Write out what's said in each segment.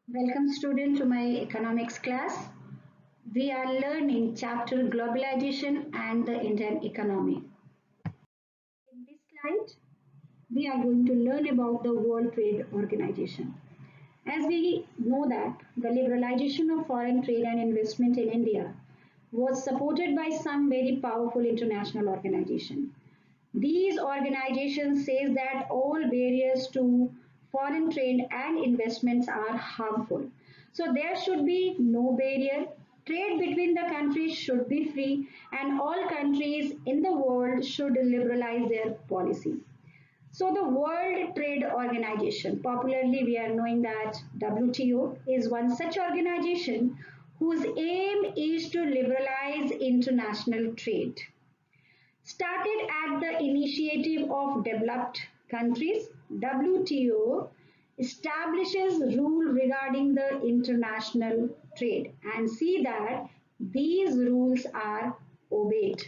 Welcome student to my economics class. We are learning chapter globalization and the Indian economy. In this slide, we are going to learn about the World Trade Organization. As we know that the liberalization of foreign trade and investment in India was supported by some very powerful international organizations. These organizations says that all barriers to foreign trade and investments are harmful. So there should be no barrier. Trade between the countries should be free and all countries in the world should liberalize their policy. So the World Trade Organization, popularly we are knowing that WTO is one such organization whose aim is to liberalize international trade. Started at the initiative of developed countries, WTO establishes rules regarding the international trade and see that these rules are obeyed.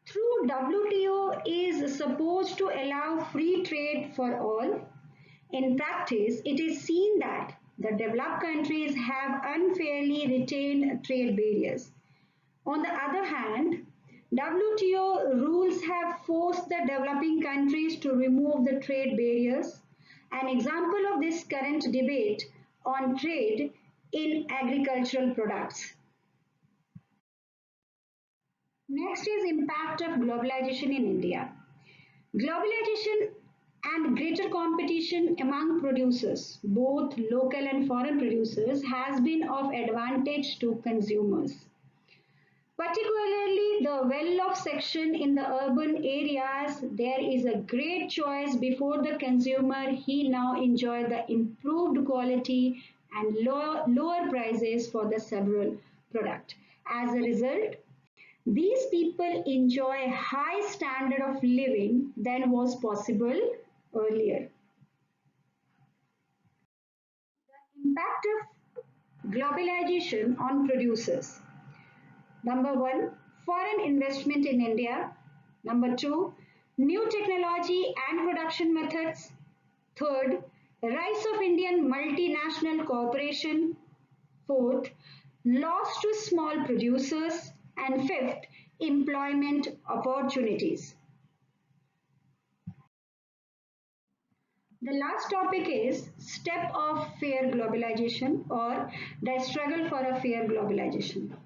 Through WTO is supposed to allow free trade for all. In practice, it is seen that the developed countries have unfairly retained trade barriers. On the other hand, WTO rules have forced the developing countries to remove the trade barriers. An example of this current debate on trade in agricultural products. Next is impact of globalization in India. Globalization and greater competition among producers, both local and foreign producers, has been of advantage to consumers. Particularly the well-off section in the urban areas, there is a great choice before the consumer. He now enjoy the improved quality and lower prices for the several product. As a result, these people enjoy a high standard of living than was possible earlier. The impact of globalization on producers. Number one, foreign investment in India. Number two, new technology and production methods. Third, rise of Indian multinational corporation. Fourth, loss to small producers. And fifth, employment opportunities. The last topic is step of fair globalization or the struggle for a fair globalization.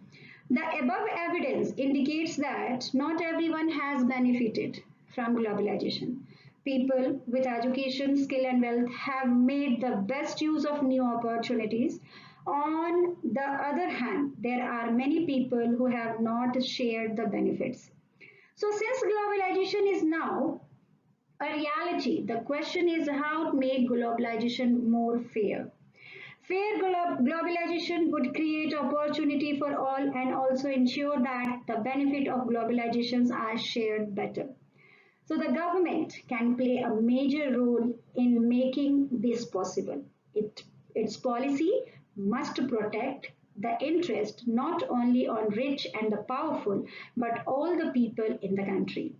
The above evidence indicates that not everyone has benefited from globalization. People with education, skill and wealth have made the best use of new opportunities. On the other hand, there are many people who have not shared the benefits. So since globalization is now a reality, the question is how to make globalization more fair. Fair globalization would create opportunity for all and also ensure that the benefit of globalizations are shared better. So the government can play a major role in making this possible. Its policy must protect the interest not only on rich and the powerful but all the people in the country.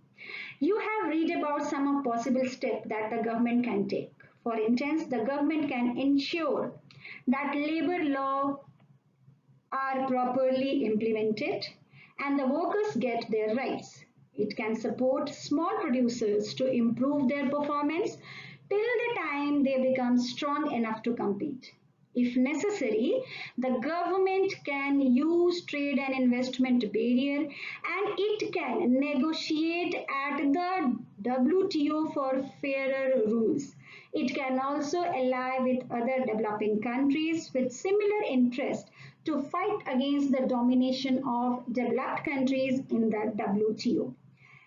You have read about some of possible steps that the government can take. For instance, the government can ensure that labor law are properly implemented and the workers get their rights. It can support small producers to improve their performance till the time they become strong enough to compete. If necessary, the government can use trade and investment barrier and it can negotiate at the WTO for fairer rules. It can also ally with other developing countries with similar interest to fight against the domination of developed countries in the WTO.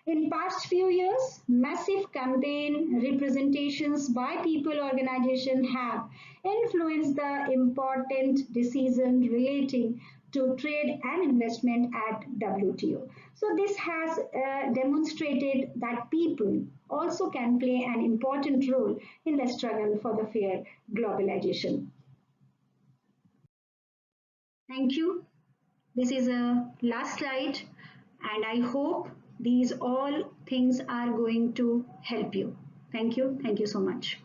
In past few years, massive campaign representations by people organization have influenced the important decision relating to trade and investment at WTO. So this has demonstrated that people also can play an important role in the struggle for the fair globalization. Thank you. This is a last slide and I hope these all things are going to help you. Thank you. Thank you so much.